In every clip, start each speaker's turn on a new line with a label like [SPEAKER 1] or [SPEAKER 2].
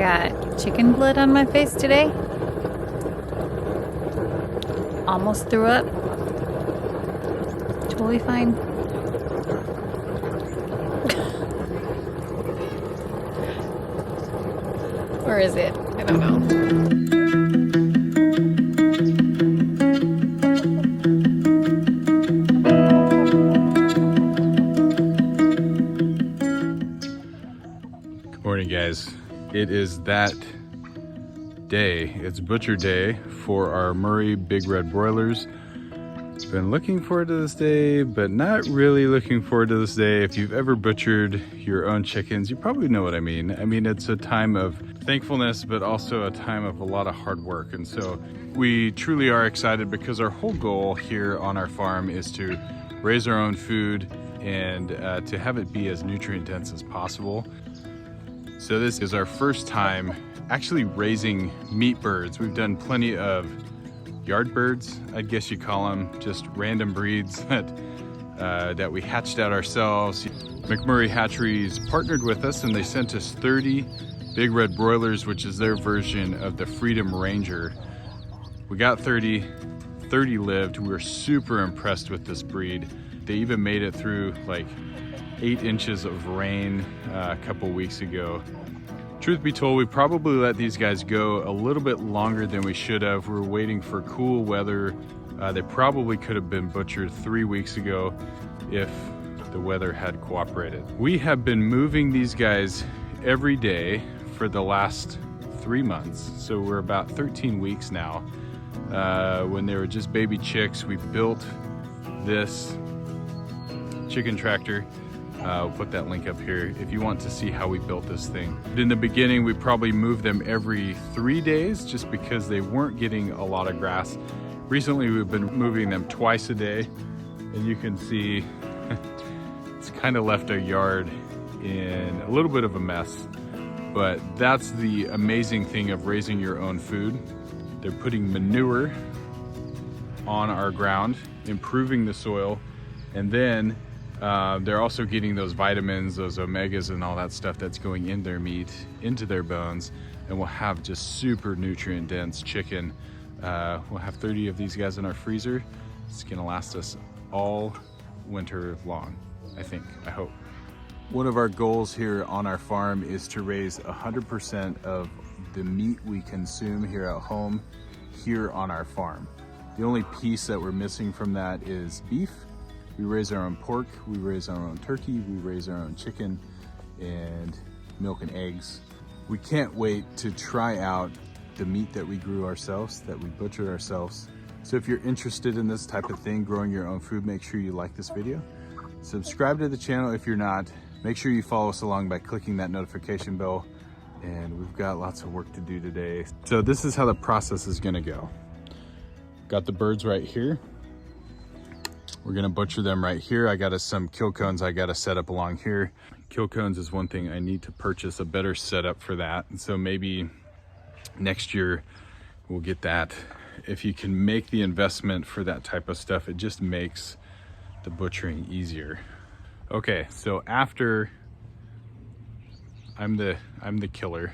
[SPEAKER 1] got chicken blood on my face today. Almost threw up. Totally fine. Or is it? I don't know.
[SPEAKER 2] Morning, guys. It is that day. It's butcher day for our Murray big red broilers. Been looking forward to this day, but not really looking forward to this day. If you've ever butchered your own chickens, you probably know what I mean. I mean, it's a time of thankfulness, but also a time of a lot of hard work. And so we truly are excited because our whole goal here on our farm is to raise our own food and to have it be as nutrient dense as possible. So this is our first time actually raising meat birds. We've done plenty of yard birds, I guess you call them, just random breeds that we hatched out ourselves. McMurray Hatchery's partnered with us and they sent us 30 big red broilers, which is their version of the Freedom Ranger. We got 30 lived. We were super impressed with this breed. They even made it through like 8 inches of rain a couple weeks ago. Truth be told, we probably let these guys go a little bit longer than we should have. We were waiting for cool weather. They probably could have been butchered 3 weeks ago if the weather had cooperated. We have been moving these guys every day for the last 3 months. So we're about 13 weeks now. When they were just baby chicks, we built this chicken tractor. We'll put that link up here if you want to see how we built this thing. In the beginning, we probably moved them every 3 days just because they weren't getting a lot of grass. Recently, we've been moving them twice a day, and you can see it's kind of left our yard in a little bit of a mess. But that's the amazing thing of raising your own food. They're putting manure on our ground, improving the soil, and then they're also getting those vitamins, those omegas and all that stuff that's going in their meat, into their bones, and we'll have just super nutrient dense chicken. We'll have 30 of these guys in our freezer. It's gonna last us all winter long, I think, I hope. One of our goals here on our farm is to raise 100% of the meat we consume here at home, here on our farm. The only piece that we're missing from that is beef. We raise our own pork, we raise our own turkey, we raise our own chicken, and milk and eggs. We can't wait to try out the meat that we grew ourselves, that we butchered ourselves. So if you're interested in this type of thing, growing your own food, make sure you like this video. Subscribe to the channel if you're not. Make sure you follow us along by clicking that notification bell. And we've got lots of work to do today. So this is how the process is gonna go. Got the birds right here. We're gonna butcher them right here. I got some kill cones I gotta set up along here. Kill cones is one thing I need to purchase a better setup for that. And so maybe next year we'll get that. If you can make the investment for that type of stuff, it just makes the butchering easier. Okay, so after I'm the killer.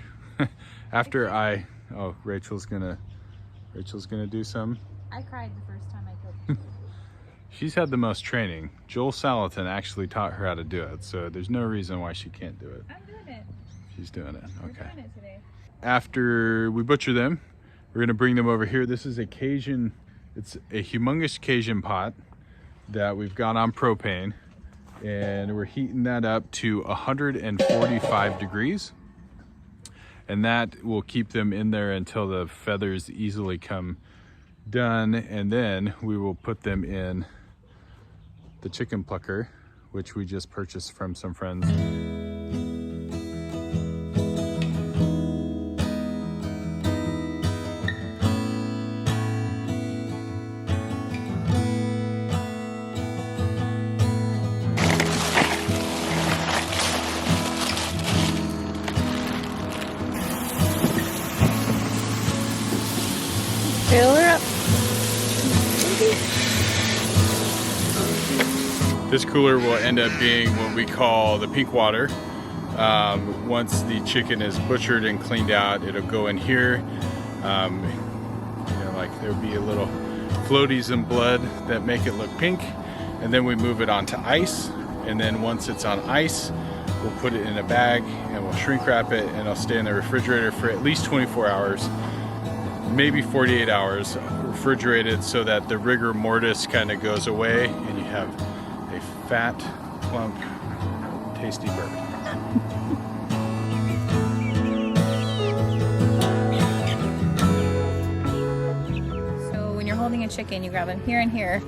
[SPEAKER 2] After Rachel's gonna do some.
[SPEAKER 1] I cried the first time I cooked.
[SPEAKER 2] She's had the most training. Joel Salatin actually taught her how to do it, so there's no reason why she can't do it.
[SPEAKER 1] I'm doing it.
[SPEAKER 2] She's doing it, okay.
[SPEAKER 1] We're doing it today.
[SPEAKER 2] After we butcher them, we're gonna bring them over here. This is a Cajun, it's a humongous Cajun pot that we've got on propane, and we're heating that up to 145 degrees. And that will keep them in there until the feathers easily come done, and then we will put them in the chicken plucker, which we just purchased from some friends.
[SPEAKER 1] Fill her up.
[SPEAKER 2] This cooler will end up being what we call the pink water. Once the chicken is butchered and cleaned out, it'll go in here. Like there'll be a little floaties in blood that make it look pink, and then we move it onto ice. And then once it's on ice, we'll put it in a bag and we'll shrink wrap it, and it'll stay in the refrigerator for at least 24 hours, maybe 48 hours, refrigerated, so that the rigor mortis kind of goes away and you have a fat, plump, tasty bird.
[SPEAKER 1] So when you're holding a chicken, you grab him here and here,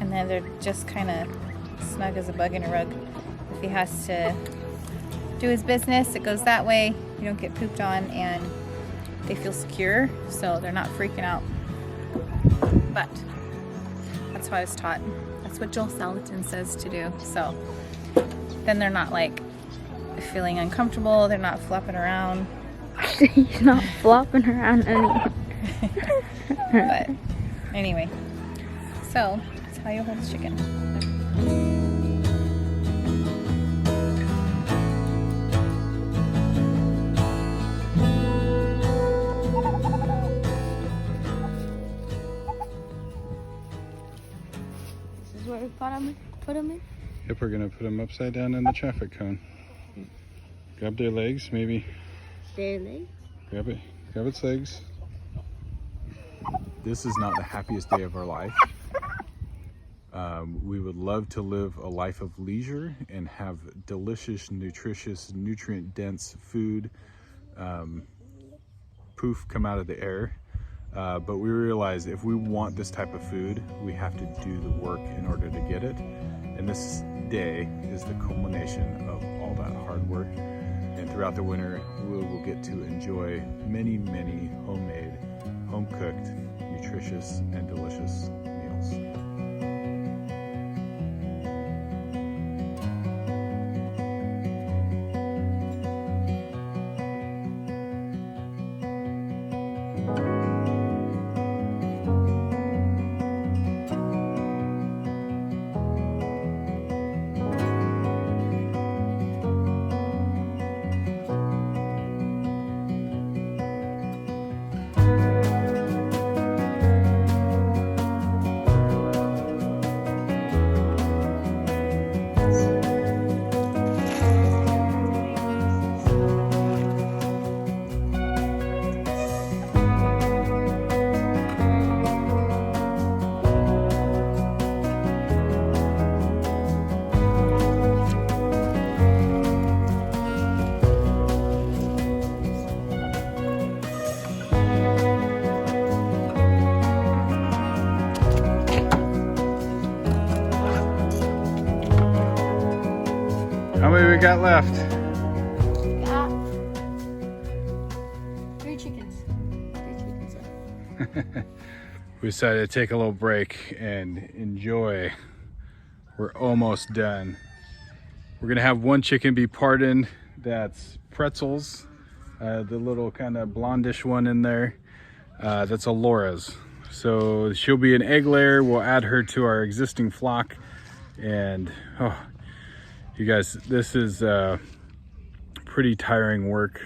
[SPEAKER 1] and then they're just kind of snug as a bug in a rug. If he has to do his business, it goes that way. You don't get pooped on, and they feel secure, so they're not freaking out. But that's how I was taught. That's what Joel Salatin says to do. So then they're not like feeling uncomfortable. They're not flopping around.
[SPEAKER 3] He's not flopping around anymore.
[SPEAKER 1] But anyway, so that's how you hold a chicken.
[SPEAKER 3] This is where we put them in.
[SPEAKER 2] Yep, we're gonna put them upside down in the traffic cone. Grab their legs, maybe.
[SPEAKER 3] Their legs?
[SPEAKER 2] Grab its legs. This is not the happiest day of our life. We would love to live a life of leisure and have delicious, nutritious, nutrient-dense food poof come out of the air. But we realize if we want this type of food, we have to do the work in order to get it. And this day is the culmination of all that hard work. And throughout the winter, we will get to enjoy many, many homemade, home-cooked, nutritious, and delicious meals. How many we got left?
[SPEAKER 3] Got 3 chickens. 3 chickens.
[SPEAKER 2] We decided to take a little break and enjoy. We're almost done. We're gonna have one chicken be pardoned. That's Pretzels, the little kind of blondish one in there. That's Alora's. So she'll be an egg layer. We'll add her to our existing flock. And you guys, this is pretty tiring work.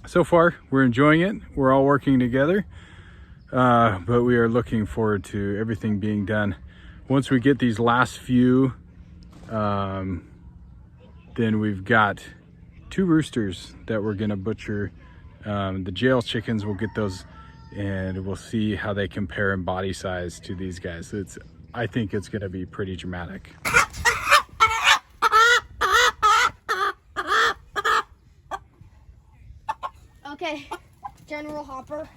[SPEAKER 2] So far, we're enjoying it. We're all working together, but we are looking forward to everything being done. Once we get these last few, then we've got 2 roosters that we're gonna butcher. The jail chickens, we'll get those, and we'll see how they compare in body size to these guys. I think it's gonna be pretty dramatic.
[SPEAKER 3] Okay, General Hopper.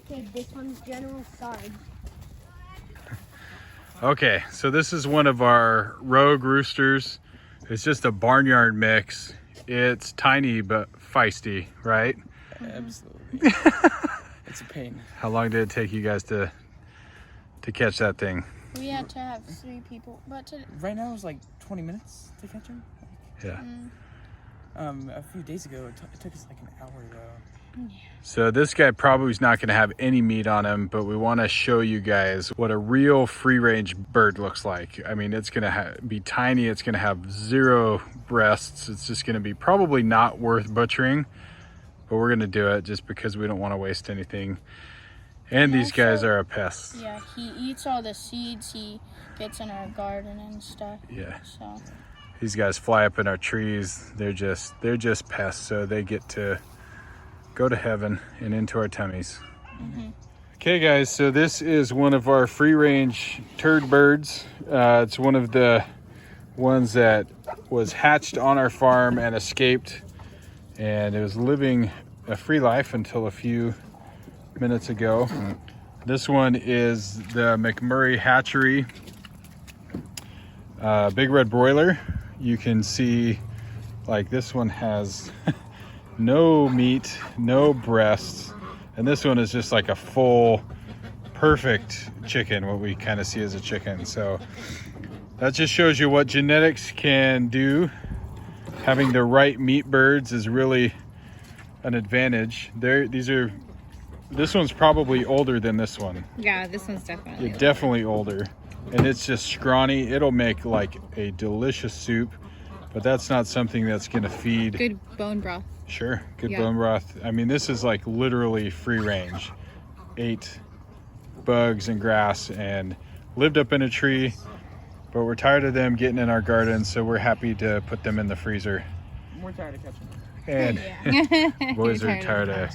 [SPEAKER 3] Okay, this one's General Sarge.
[SPEAKER 2] Okay, so this is one of our rogue roosters. It's just a barnyard mix. It's tiny but feisty, right?
[SPEAKER 4] Absolutely. It's a pain.
[SPEAKER 2] How long did it take you guys to catch that thing?
[SPEAKER 3] We had to have 3 people, but
[SPEAKER 4] Right now it was like 20 minutes to catch him.
[SPEAKER 2] Yeah.
[SPEAKER 4] A few days ago, it took us like an hour though.
[SPEAKER 2] So this guy probably is not going to have any meat on him, but we want to show you guys what a real free-range bird looks like. I mean, it's going to be tiny. It's going to have 0 breasts. It's just going to be probably not worth butchering, but we're going to do it just because we don't want to waste anything. And these guys are a pest.
[SPEAKER 5] Yeah, he eats all the seeds he gets in our garden and stuff.
[SPEAKER 2] Yeah.
[SPEAKER 5] So
[SPEAKER 2] These guys fly up in our trees. They're just pests, so they get to go to heaven and into our tummies. Okay guys, so this is one of our free-range turd birds. It's one of the ones that was hatched on our farm and escaped, and it was living a free life until a few minutes ago. This one is the McMurray Hatchery big red broiler. You can see like this one has no meat, no breasts, and this one is just like a full perfect chicken, what we kind of see as a chicken. So that just shows you what genetics can do. Having the right meat birds is really an advantage. This one's probably older than this one.
[SPEAKER 1] Yeah, this one's definitely
[SPEAKER 2] Yeah, definitely older, and it's just scrawny. It'll make like a delicious soup, but that's not something that's gonna feed.
[SPEAKER 1] good bone broth.
[SPEAKER 2] Sure, good
[SPEAKER 1] Yeah.
[SPEAKER 2] bone broth. I mean, this is like literally free range. Ate bugs and grass and lived up in a tree, but we're tired of them getting in our garden, so we're happy to put them in the freezer.
[SPEAKER 4] We're tired of catching them.
[SPEAKER 2] And boys are tired of,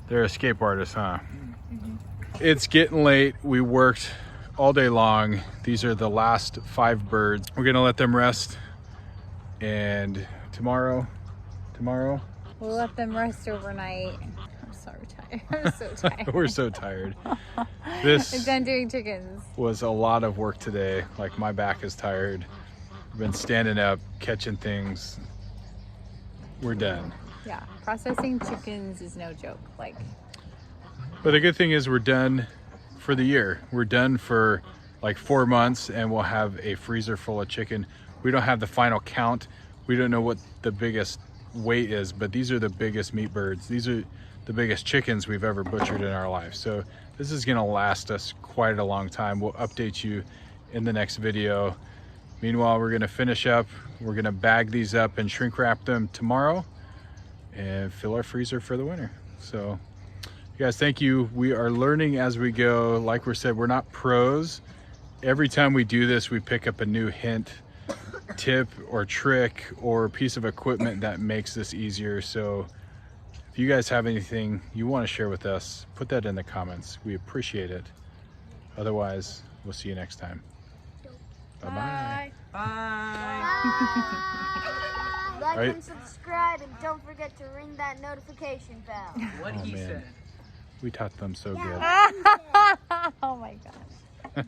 [SPEAKER 2] they're escape artists, huh? It's getting late. We worked all day long. These are the last 5 birds. We're gonna let them rest, and tomorrow
[SPEAKER 1] We'll let them rest overnight. I'm so tired. I'm so tired.
[SPEAKER 2] we're so tired.
[SPEAKER 1] I'm
[SPEAKER 2] This
[SPEAKER 1] done doing chickens.
[SPEAKER 2] was a lot of work today. Like, my back is tired. We've been standing up, catching things. We're done.
[SPEAKER 1] Yeah, processing chickens is no joke. Like,
[SPEAKER 2] But the good thing is we're done for the year. We're done for like 4 months, and we'll have a freezer full of chicken. We don't have the final count. We don't know what the biggest weight is, but these are the biggest meat birds. These are the biggest chickens we've ever butchered in our life. So this is gonna last us quite a long time. We'll update you in the next video. Meanwhile, we're gonna finish up. We're gonna bag these up and shrink wrap them tomorrow and fill our freezer for the winter. So you guys, thank you. We are learning as we go. Like we said, we're not pros. Every time we do this, we pick up a new hint, tip, or trick, or piece of equipment that makes this easier. So if you guys have anything you want to share with us, put that in the comments. We appreciate it. Otherwise, we'll see you next time. Bye-bye.
[SPEAKER 3] Like
[SPEAKER 2] Right.
[SPEAKER 3] and subscribe, and don't forget to ring that notification bell.
[SPEAKER 4] What
[SPEAKER 2] Oh,
[SPEAKER 4] he
[SPEAKER 2] man.
[SPEAKER 4] said.
[SPEAKER 2] We taught them so good.
[SPEAKER 1] oh my gosh.